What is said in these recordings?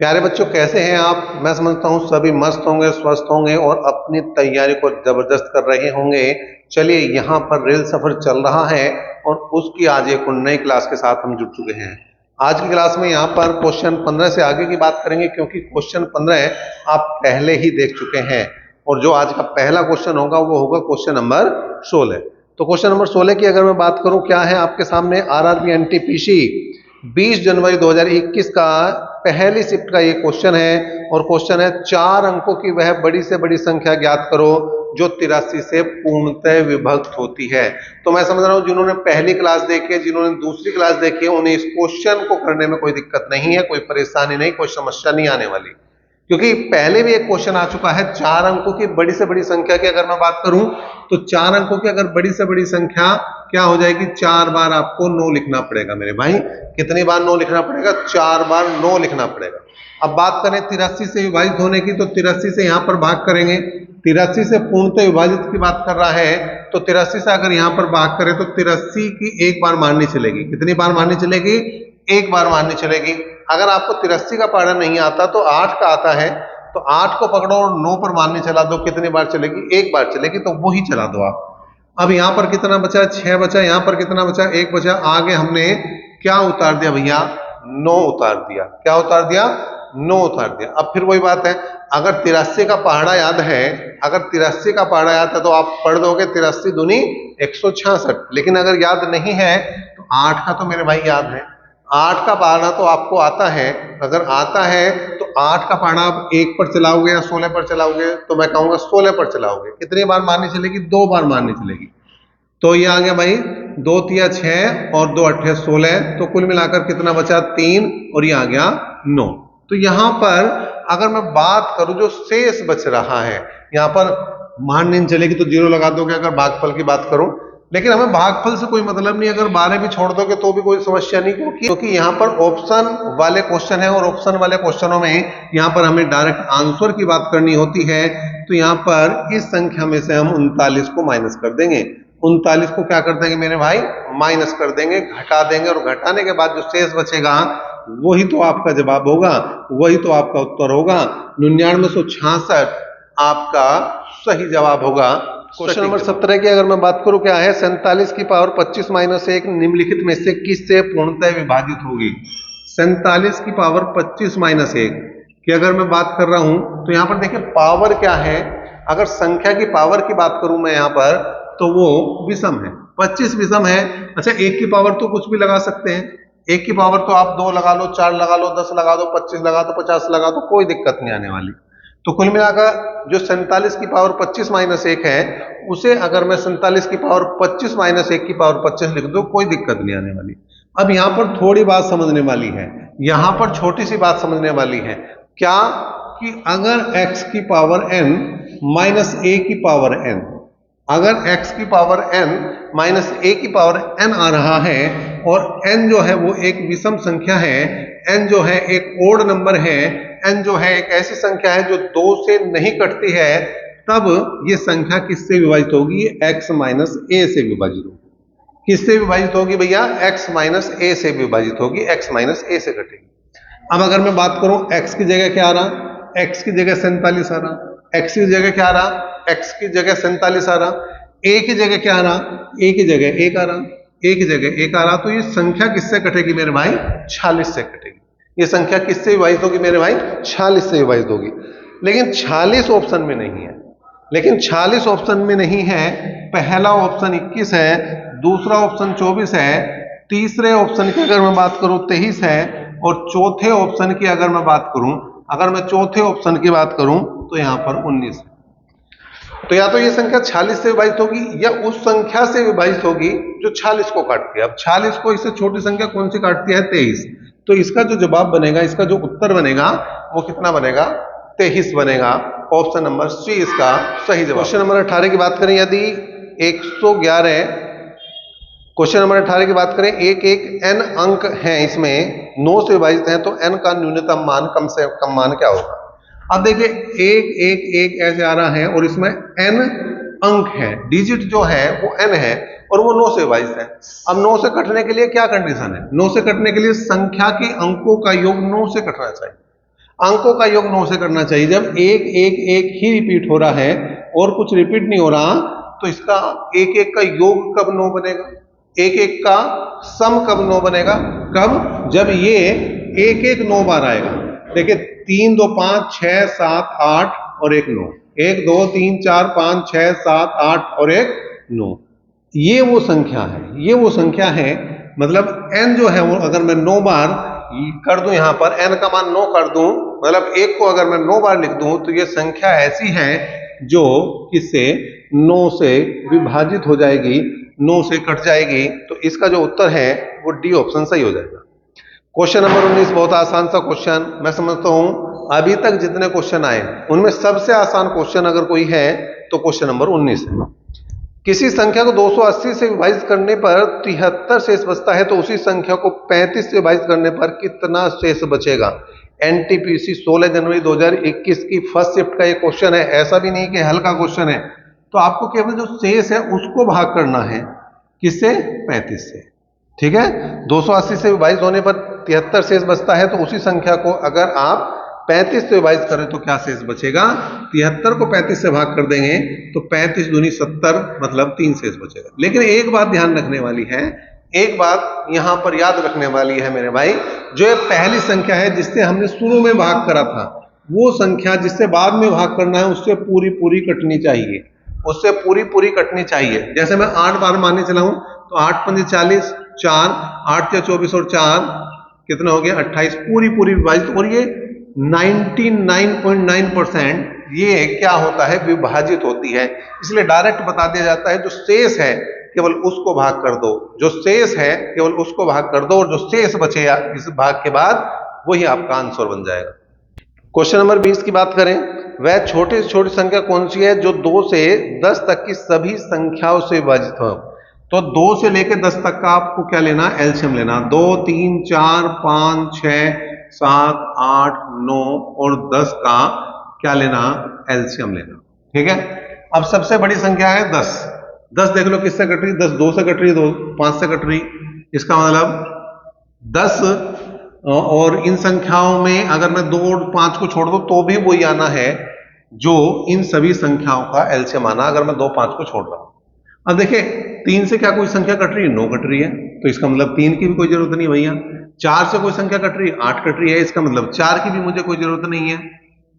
प्यारे बच्चों, कैसे हैं आप? मैं समझता हूँ सभी मस्त होंगे, स्वस्थ होंगे और अपनी तैयारी को जबरदस्त कर रहे होंगे। चलिए, यहाँ पर रेल सफर चल रहा है और उसकी आज एक नई क्लास के साथ हम जुड़ चुके हैं। आज की क्लास में यहाँ पर क्वेश्चन 15 से आगे की बात करेंगे, क्योंकि क्वेश्चन 15 आप पहले ही देख चुके हैं और जो आज का पहला क्वेश्चन होगा वो होगा क्वेश्चन नंबर 16। तो क्वेश्चन नंबर 16 की अगर मैं बात करूं, क्या है आपके सामने आरआरबी एनटीपीसी 20 जनवरी 2021 का पहली शिफ्ट का ये क्वेश्चन है और क्वेश्चन है 4 अंकों की वह बड़ी से बड़ी संख्या ज्ञात करो जो 83 से पूर्णतः विभक्त होती है। तो मैं समझ रहा हूं जिन्होंने पहली क्लास देखी है, जिन्होंने दूसरी क्लास देखी है, उन्हें इस क्वेश्चन को करने में कोई दिक्कत नहीं है, कोई परेशानी नहीं, कोई समस्या नहीं आने वाली, क्योंकि पहले भी एक क्वेश्चन आ चुका है 4 अंकों की बड़ी से बड़ी संख्या की। अगर मैं बात करूं तो 4 अंकों की अगर बड़ी से बड़ी संख्या क्या हो जाएगी, 4 बार आपको 9 लिखना पड़ेगा मेरे भाई। कितनी बार 9 लिखना पड़ेगा? 4 बार 9 लिखना पड़ेगा। अब बात करें 83 से विभाजित होने की, तो 83 से यहां पर भाग करेंगे। 83 से पूर्णतः विभाजित की बात कर रहा है, तो 83 से अगर यहां पर भाग करें तो 83 की एक बार मारनी चलेगी। कितनी बार मारनी चलेगी? एक बार मारनी चलेगी। अगर आपको 83 का पढ़ा नहीं आता तो 8 का आता है, तो 8 को पकड़ो और 9 पर मारनी चला दो। कितनी बार चलेगी? एक बार चलेगी, तो वो ही चला दो आप। अब यहां पर कितना बचा? 6 बचा। यहां पर कितना बचा? 1 बचा। आगे हमने क्या उतार दिया भैया? 9 उतार दिया। क्या उतार दिया? 9 उतार दिया। अब फिर वही बात है, अगर 83 का पहाड़ा याद है, अगर 83 का पहाड़ा याद है तो आप पढ़ दोगे 83 दूनी 166। लेकिन अगर याद नहीं है तो 8 का तो मेरे भाई याद है। 8 का पहाड़ा तो आपको आता है। अगर आता है तो 8 का पहाड़ा आप 1 पर चलाओगे या 16 पर चलाओगे? तो मैं कहूंगा 16 पर चलाओगे। कितनी बार मारनी चलेगी? 2 बार मारनी चलेगी। तो ये आ गया भाई 2 तिया 6 और 2 अट्ठे 16। तो कुल मिलाकर कितना बचा? 3 और ये आ गया 9। तो यहां पर अगर मैं बात करूं जो शेष बच रहा है, यहां पर मारनी चलेगी तो 0 लगा दोगे अगर भागफल की बात करूं। लेकिन हमें भागफल से कोई मतलब नहीं, अगर 12 भी छोड़ दोगे तो भी कोई समस्या नहीं, क्योंकि यहाँ पर ऑप्शन वाले क्वेश्चन है और ऑप्शन वाले क्वेश्चनों में यहाँ पर हमें डायरेक्ट आंसर की बात करनी होती है। तो यहाँ पर इस संख्या में से हम 39 को माइनस कर देंगे। 39 को क्या कर देंगे मेरे भाई? माइनस कर देंगे, घटा देंगे, और घटाने के बाद जो शेष बचेगा वही तो आपका जवाब होगा, वही तो आपका उत्तर होगा। 9966 आपका सही जवाब होगा। क्वेश्चन नंबर 17 की अगर मैं बात करूं, क्या है? 47 की पावर 25 माइनस 1 निम्नलिखित में से किससे पूर्णतः विभाजित होगी? 47 की पावर 25 माइनस 1 की अगर मैं बात कर रहा हूं तो यहां पर देखिए पावर क्या है। अगर संख्या की पावर की बात करूं मैं यहां पर, तो वो विषम है। 25 विषम है। अच्छा, 1 की पावर तो कुछ भी लगा सकते हैं। 1 की पावर तो आप 2 लगा लो, 4 लगा लो, 10 लगा दो, 25 लगा दो, 50 लगा दो, कोई दिक्कत नहीं आने वाली। तो कुल मिलाकर जो 47 की पावर 25 माइनस 1 है, उसे अगर मैं 47 की पावर 25 माइनस 1 की पावर 25 लिख दूं, कोई दिक्कत नहीं आने वाली। अब यहां पर थोड़ी बात समझने वाली है, यहां पर छोटी सी बात समझने वाली है। क्या? कि अगर x की पावर n माइनस a की पावर n, अगर x की पावर n माइनस a की पावर n आ रहा है और n जो है वो एक विषम संख्या है, n जो है एक ओड नंबर है, n जो है एक ऐसी संख्या है जो 2 से नहीं कटती है, तब ये संख्या किससे विभाजित होगी? x माइनस a से विभाजित होगी। किससे विभाजित होगी भैया? x माइनस a से विभाजित होगी, x माइनस a से कटेगी। अब अगर मैं बात करूं x की जगह क्या आ रहा? x की जगह 47 आ रहा। x की जगह क्या आ रहा? x की जगह 47 आ रहा। a की जगह क्या आ रहा? a की जगह 1 आ रहा। a की जगह 1 आ रहा। तो ये संख्या किससे कटेगी मेरे भाई? 46 से कटेगी। ये संख्या किससे विभाजित होगी मेरे भाई? 46 से विभाजित होगी। लेकिन 46 ऑप्शन में नहीं है। लेकिन 46 ऑप्शन में नहीं है। पहला ऑप्शन 21 है, दूसरा ऑप्शन 24 है, तीसरे ऑप्शन की अगर मैं बात करूं 23 है, और चौथे ऑप्शन की अगर मैं बात करूं, अगर मैं चौथे ऑप्शन की बात करूं तो यहां पर 19 है। तो या तो ये संख्या 46 से विभाजित होगी या उस संख्या से विभाजित होगी जो 46 को काटती है। अब 46 को इससे छोटी संख्या कौन सी काटती है? 23। तो इसका जो जवाब बनेगा, इसका जो उत्तर बनेगा वो कितना बनेगा? 23 बनेगा। ऑप्शन नंबर सी इसका सही जवाब। क्वेश्चन नंबर 18 की बात करें, यदि 111, क्वेश्चन नंबर 18 की बात करें, एक n अंक हैं, इसमें 9 से विभाजित हैं, तो n का न्यूनतम मान, कम से कम मान क्या होगा? अब देखिए 1 ऐसे आ रहा है और इसमें n अंक है, डिजिट जो है वो n है और वो 9 से विभाजित है। अब 9 से कटने के लिए क्या कंडीशन है? 9 से कटने के लिए संख्या के अंकों का योग 9 से कटना चाहिए। अंकों का योग 9 से करना चाहिए। जब एक एक एक ही रिपीट हो रहा है और कुछ रिपीट नहीं हो रहा, तो इसका एक एक का योग कब 9 बनेगा, एक एक का सम कब 9 बनेगा? कब? जब ये एक एक 9 बार आएगा। देखिए 3 2 5 6 7 8 और एक 9, 1 2 3 4 5 6 7 8 और एक 9, ये वो संख्या है, ये वो संख्या है। मतलब n जो है वो अगर मैं 9 बार कर दूं, यहां पर n का मान 9 कर दूं, मतलब एक को अगर मैं 9 बार लिख दूं, तो ये संख्या ऐसी है जो किससे 9 से विभाजित हो जाएगी, 9 से कट जाएगी। तो इसका जो उत्तर है वो डी ऑप्शन सही हो जाएगा। क्वेश्चन नंबर 19 बहुत आसान सा क्वेश्चन, मैं समझता हूं अभी तक जितने क्वेश्चन आए उनमें सबसे आसान क्वेश्चन अगर कोई है तो क्वेश्चन नंबर 19 है। किसी संख्या को 280 से विभाजित करने पर 73 शेष बचता है, तो उसी संख्या को 35 से विभाजित करने पर कितना शेष बचेगा? एनटीपीसी 16 जनवरी 2021 की फर्स्ट शिफ्ट का ये क्वेश्चन है, ऐसा भी नहीं कि हल्का क्वेश्चन है। तो आपको केवल जो शेष है उसको भाग करना है, किससे? 35 से। ठीक है, 280 से विभाजित होने पर 73 शेष बचता है, तो उसी संख्या को अगर आप 35 से विभाजित करें तो क्या शेष बचेगा? 73 को 35 से भाग कर देंगे तो 35 दूनी 70, मतलब 3 शेष बचेगा। लेकिन एक बात ध्यान रखने वाली है, एक बात यहां पर याद रखने वाली है मेरे भाई, जो ये पहली संख्या है जिससे हमने शुरू में भाग करा था, वो संख्या जिससे बाद में भाग करना है उससे पूरी पूरी कटनी चाहिए, उससे पूरी पूरी कटनी चाहिए। जैसे मैं 8 बार मानने चला हूं तो 8 पंजे 40, 4 8 या 24 और 4 कितना हो गया? 28, पूरी पूरी विभाजित। और ये 99.9% ये क्या होता है? विभाजित होती है। इसलिए डायरेक्ट बता दिया जाता है जो शेष है केवल उसको भाग कर दो, जो शेष है केवल उसको भाग कर दो, और जो शेष बचे इस भाग के बाद वही आपका आंसर बन जाएगा। क्वेश्चन नंबर 20 की बात करें, वह छोटी से छोटी संख्या कौन सी है जो 2 से 10 तक की सभी संख्याओं से विभाजित हो? तो 2 से लेकर 10 तक का आपको क्या लेना? एलसीएम लेना। 2 3 4 5 6 7 8 9 और 10 का क्या लेना? एलसीएम लेना। ठीक है, अब सबसे बड़ी संख्या है 10। 10 देख लो किससे कट रही? 10 2 से कट रही, 2 5 से कट रही। इसका मतलब 10 और इन संख्याओं में अगर मैं 2 और 5 को छोड़ दूं तो भी वही आना है जो इन सभी संख्याओं का एलसीएम आना, अगर मैं 2 5 को छोड़ रहा हूं। अब देखिए 3 से क्या कोई संख्या कट रही है? 9 कट रही है, तो इसका मतलब 3 की भी कोई जरूरत नहीं भैया। 4 से कोई संख्या कट रही है? 8 कट रही है, इसका मतलब 4 की भी मुझे कोई जरूरत नहीं है,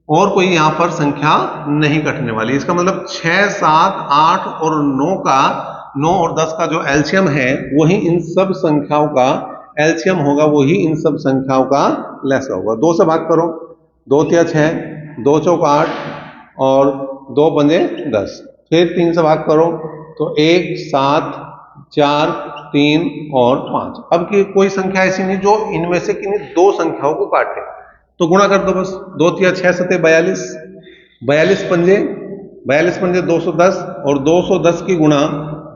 और कोई यहां पर संख्या नहीं कटने वाली। इसका मतलब 6 7 8 और 9 का, 9 और 10 का जो एलसीएम है वही इन सब संख्याओं का एलसीएम होगा, वही इन सब संख्याओं का लैसा होगा। 2 से भाग करो, 2 तिया 6, 2 चौक 8 और 2 पंजे 10। फिर 3 से भाग करो तो 1 7 4 3 और 5। अब की कोई संख्या ऐसी नहीं जो इनमें से किन्हीं 2 संख्याओं को काटे, तो गुणा कर दो बस। 2 तिया 6 सते 42, 42 पंजे 210, और 210 की गुणा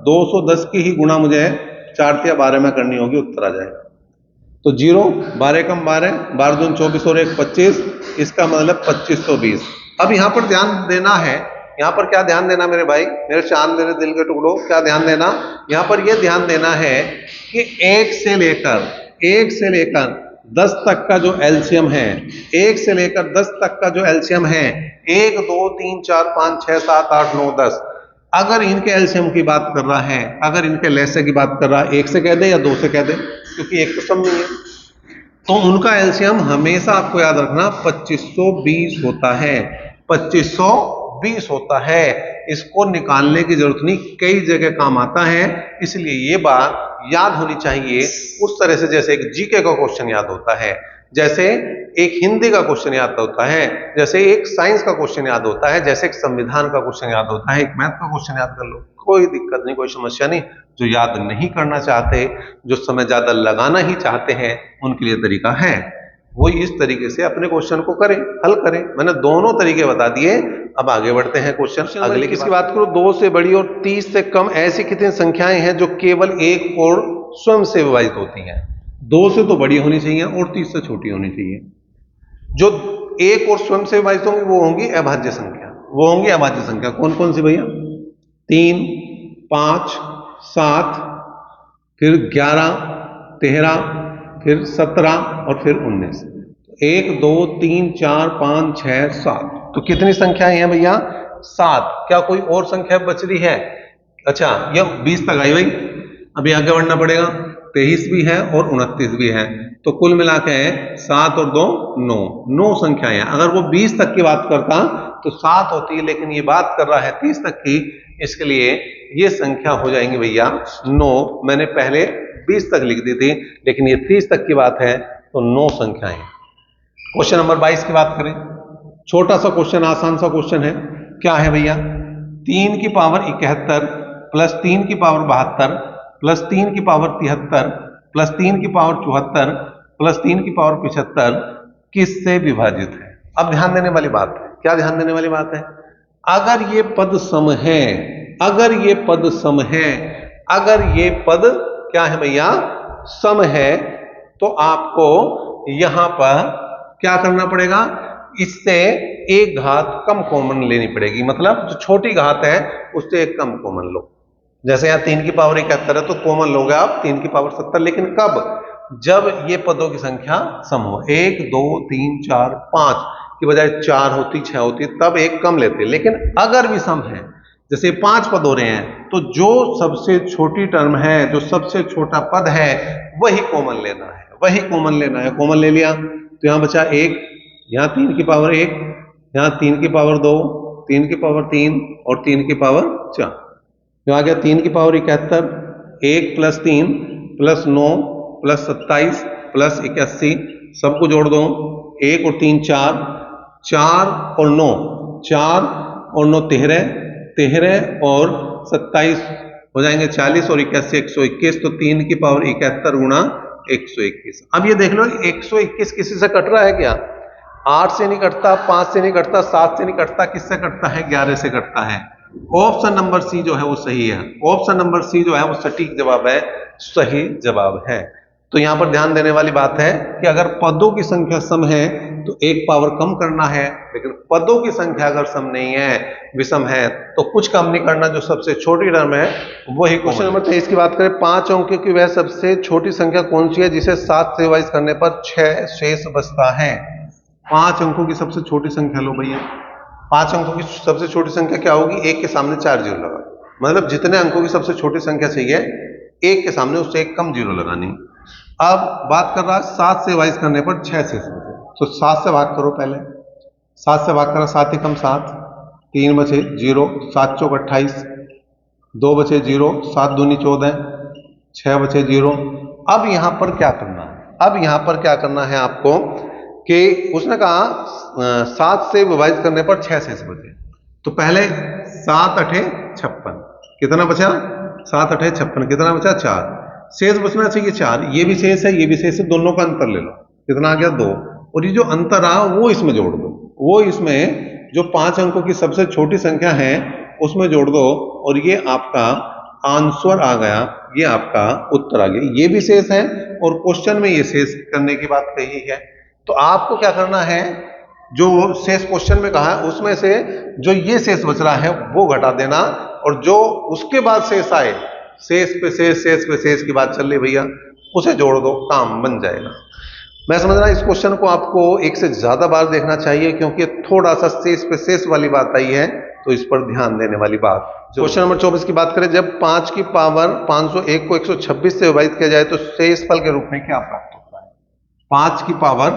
210 की ही गुणा मुझे 4 तिया 12 में करनी होगी, उत्तर आ जाएगा। तो 0 12 कम 12, 12 दून 24 और 1 25, इसका मतलब 2520। अब यहां पर ध्यान देना है, यहां पर क्या ध्यान देना मेरे भाई, मेरे चांद, मेरे दिल के टुकड़ों, क्या ध्यान देना? यहां पर यह ध्यान देना है कि 1 से लेकर 10 तक का जो एलसीएम है, 1 से लेकर 10 तक का जो एलसीएम है, 1 2 3 4 5 6 7 8 9 10, अगर इनके एलसीएम की बात कर रहा है, अगर इनके लैसे की बात कर रहा है, 1 से कह दे या 2 से कह दे, क्योंकि एक तो सम नहीं है, तो उनका एलसीएम हमेशा आपको याद रखना 2520 होता है, 2520 होता है। इसको निकालने की जरूरत नहीं, कई जगह काम आता है, इसलिए ये बात याद होनी चाहिए उस तरह से जैसे एक जीके का क्वेश्चन याद होता है, जैसे एक हिंदी का क्वेश्चन याद होता है, जैसे एक साइंस का क्वेश्चन याद होता है, जैसे एक संविधान का क्वेश्चन याद होता है, एक मैथ का क्वेश्चन याद कर लो, कोई दिक्कत नहीं, कोई समस्या नहीं। जो याद नहीं करना चाहते, जो समय ज्यादा लगाना ही चाहते हैं, उनके लिए तरीका है, वो इस तरीके से अपने क्वेश्चन को करें, हल करें। मैंने दोनों तरीके बता दिए, अब आगे बढ़ते हैं क्वेश्चन अगले की बात करो। 2 से बड़ी और 30 से कम ऐसी कितनी संख्याएं हैं जो केवल एक और स्वयं से विभाजित होती हैं? 2 से तो बड़ी होनी चाहिए और 30 से छोटी होनी चाहिए। जो एक और स्वयं से विभाजित होंगी वो होंगी अभाज्य संख्या, वो होंगी अभाज्य संख्या। कौन कौन सी भैया? 3 5 7, फिर 11 13, फिर 17 और फिर 19। 1 2 3 4 5 6 7, तो कितनी संख्याएं हैं भैया? 7। क्या कोई और संख्या बच रही है? अच्छा, ये 20 तक आई भाई, अभी आगे बढ़ना पड़ेगा। 23 भी है और 29 भी है, तो कुल मिला के 7 और 2 9, 9 संख्याएं हैं। अगर वो 20 तक की बात करता तो 7 होती, लेकिन ये बात कर रहा है 30 तक की, इसके लिए ये संख्या हो जाएंगी भैया 9। मैंने पहले 20 तक लिख दी थी, लेकिन ये 30 तक की बात है, तो 9 संख्याएं। क्वेश्चन नंबर 22 की बात करें, छोटा सा क्वेश्चन, आसान सा क्वेश्चन है। क्या है भैया? 3 की पावर 71 प्लस 3 की पावर 72 प्लस 3 की पावर 73 प्लस 3 की पावर 74 प्लस 3 की पावर 75 किससे विभाजित है? अब ध्यान देने वाली बात है। क्या ध्यान देने वाली बात है? अगर ये पद सम है, अगर ये पद सम है, अगर ये पद क्या है भैया? सम है, तो आपको यहां पर क्या करना पड़ेगा? इससे एक घात कम कॉमन लेनी पड़ेगी, मतलब जो छोटी घात है उससे एक कम कॉमन लो। जैसे यहाँ 3 की पावर 71 है, तो कॉमन लोगे आप 3 की पावर 70, लेकिन कब? जब ये पदों की संख्या सम हो, 1 2 3 4 5 की बजाय 4 होती, 6 होती, तब एक कम लेते। लेकिन अगर भी सम है, जैसे 5 पद हो रहे हैं, तो जो सबसे छोटी टर्म है, जो सबसे छोटा पद है, वही कॉमन लेना है, वही कॉमन लेना है। कॉमन ले लिया तो यहां बचा 1, यहां 3 की पावर 1, यहां 3 की पावर 2, 3 की पावर 3 और 3 की पावर 4। यहां आ गया 3 की power 71, 1 plus 3 plus 9 plus 27 plus 81, सबको जोड़ दो, 1 और 3 4, 4 और 9, 4 और 9 13, 13 और 27 हो जाएंगे 40 और 81 121, तो 3 की पावर 71 गुणा 121। अब ये देख लो 121 किसी से कट रहा है क्या? 8 से नहीं कटता, 5 से नहीं कटता, 7 से नहीं कटता, किससे कटता है? 11 से कटता है। ऑप्शन नंबर सी जो है वो सही है, ऑप्शन नंबर सी जो है वो सटीक जवाब है, सही जवाब है। तो यहां पर ध्यान देने वाली बात है कि अगर पदों की संख्या सम है तो एक पावर कम करना है, लेकिन पदों की संख्या अगर सम नहीं है, विषम है, तो कुछ कम नहीं करना, जो सबसे छोटी टर्म है वही। क्वेश्चन नंबर 23 की बात करें, 5 अंकों की वह सबसे छोटी संख्या कौन सी है जिसे 7 से विभाजित करने पर 6 शेष बचता है? 5 अंकों की सबसे छोटी संख्या लो भैया। 5 अंकों की सबसे छोटी संख्या क्या होगी? 1 के सामने 4 जीरो लगा, मतलब जितने अंकों की सबसे छोटी संख्या चाहिए, 1 के सामने उससे एक कम जीरो लगानी। अब बात कर रहा है 7 से विभाजित करने पर 6 शेष बचे, तो 7 से भाग करो पहले। 7 से भाग करा, 7 एकम 7, 3 बचे 0, 7 चौक 28, 2 बचे 0, 7 दूनी 14, 6 बचे 0। अब यहां पर क्या करना है? अब यहां पर क्या करना है आपको कि उसने कहा 7 से विभाजित करने पर 6 शेष बचे, तो पहले 7 अठे 56, कितना बचा? 7 अठे 56, कितना बचा? 4 शेष बचना चाहिए 4, ये भी शेष है, ये भी शेष है, दोनों का अंतर ले लो, कितना आ गया? 2, और ये जो अंतर आ वो इसमें जोड़ दो, वो इसमें जो 5 अंकों की सबसे छोटी संख्या है उसमें जोड़ दो, और ये आपका आंसर आ गया, ये आपका उत्तर आ गया। ये भी शेष है और क्वेश्चन में ये शेष करने की बात कही है, तो आपको क्या करना है, जो शेष क्वेश्चन में कहा है उसमें से जो ये शेष बच रहा है वो घटा देना, और जो उसके बाद शेष आए, शेष पे शेष, शेष पे शेष की बात चल रही भैया, उसे जोड़ दो, काम बन जाएगा। मैं समझ रहा हूं इस क्वेश्चन को आपको एक से ज्यादा बार देखना चाहिए, क्योंकि थोड़ा सा शेष पे शेष वाली बात आई है, तो इस पर ध्यान देने वाली बात। क्वेश्चन नंबर 24 की बात करें, जब 5 की पावर 501 को 126 से विभाजित किया जाए तो शेष फल के रूप में क्या प्राप्त होता है? 5 की पावर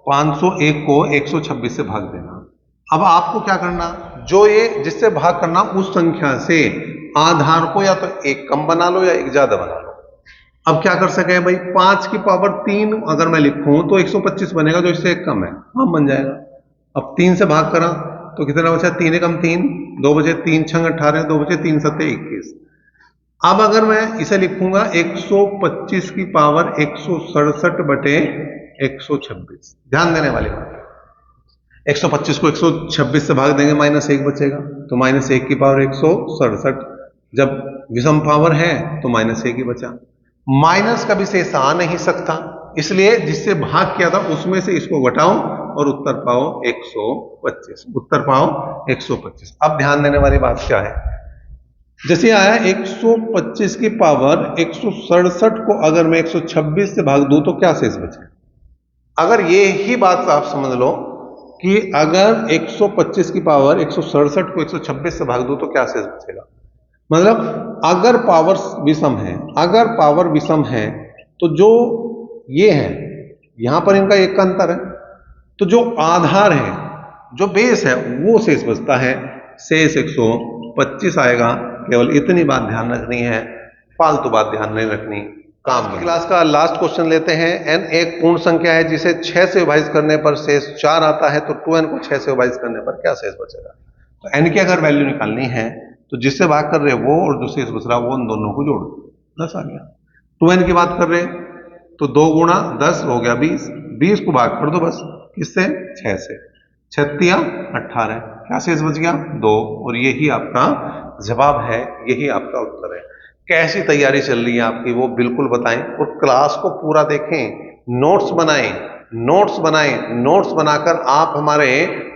501 को 126 से भाग देना। अब आपको क्या करना, जो ये जिससे भाग करना, उस संख्या से आधार को या तो एक कम बना लो या एक ज्यादा बना लो। अब क्या कर सके भाई, 5 की पावर 3 अगर मैं लिखूं तो 125 बनेगा, जो इससे एक कम है, हाँ बन जाएगा। अब 3 से भाग करा तो कितना बचा? 3 एकम 3, 2 बचे 3 छंग 18, 2 बचे 3 सत्ते 21। अब अगर मैं इसे लिखूंगा 125 की पावर 167 बटे 126, ध्यान देने वाली बात, 125 को 126 से भाग देंगे, -1 बचेगा, तो -1 की पावर 167, जब विषम पावर है तो -1 ही बचा। माइनस कभी शेष आ नहीं सकता, इसलिए जिससे भाग किया था उसमें से इसको घटाओ और उत्तर पाओ 125, उत्तर पाओ 125। अब ध्यान देने वाली बात क्या है, जैसे आया 125 की पावर 167 को अगर मैं 126 से भाग दूं तो क्या शेष बचे? अगर ये ही बात आप समझ लो कि अगर 125 की पावर 167 को 126 से भाग दो तो क्या शेष बचेगा। मतलब अगर पावर विषम है, अगर पावर विषम है तो जो ये है यहां पर इनका एक का अंतर है, तो जो आधार है, जो बेस है, वो शेष बचता है। शेष 125 आएगा। केवल इतनी बात ध्यान रखनी है, फालतू बात ध्यान नहीं रखनी। काम की क्लास का लास्ट क्वेश्चन लेते हैं। n एक पूर्ण संख्या है जिसे 6 से विभाजित करने पर शेष 4 आता है, तो 2n को 6 से विभाजित करने पर क्या शेष बचेगा। तो n की अगर वैल्यू निकालनी है तो जिससे भाग कर रहे वो और जो शेष बच रहा वो उन दोनों को जोड़ दो, 10 आ गया। 2n की बात कर रहे तो 2 गुणा 10 हो गया 20, 20 को भाग कर दो बस, किससे, 6 से, 36 18, क्या शेष बच गया 2, और यही आपका जवाब है, यही आपका उत्तर है। कैसी तैयारी चल रही है आपकी वो बिल्कुल बताएं और क्लास को पूरा देखें, नोट्स बनाएं, नोट्स बनाएं। नोट्स बनाकर आप हमारे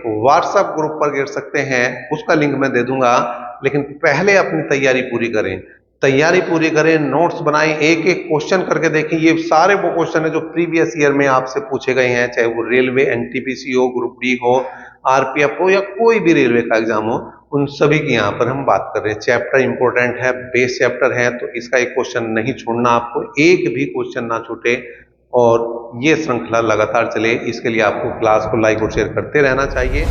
व्हाट्सएप ग्रुप पर गिर सकते हैं, उसका लिंक मैं दे दूंगा। लेकिन पहले अपनी तैयारी पूरी करें, तैयारी पूरी करें, नोट्स बनाएं, एक एक क्वेश्चन करके देखें। ये सारे वो क्वेश्चन है जो प्रीवियस ईयर में आपसे पूछे गए हैं, चाहे वो रेलवे, एनटीपीसी हो, ग्रुप डी हो, आरपीएफ हो, या कोई भी रेलवे का एग्जाम हो, उन सभी की यहाँ पर हम बात कर रहे हैं। चैप्टर इंपॉर्टेंट है, बेस चैप्टर है, तो इसका एक क्वेश्चन नहीं छोड़ना आपको, एक भी क्वेश्चन ना छूटे, और ये श्रृंखला लगातार चले। इसके लिए आपको क्लास को लाइक और शेयर करते रहना चाहिए।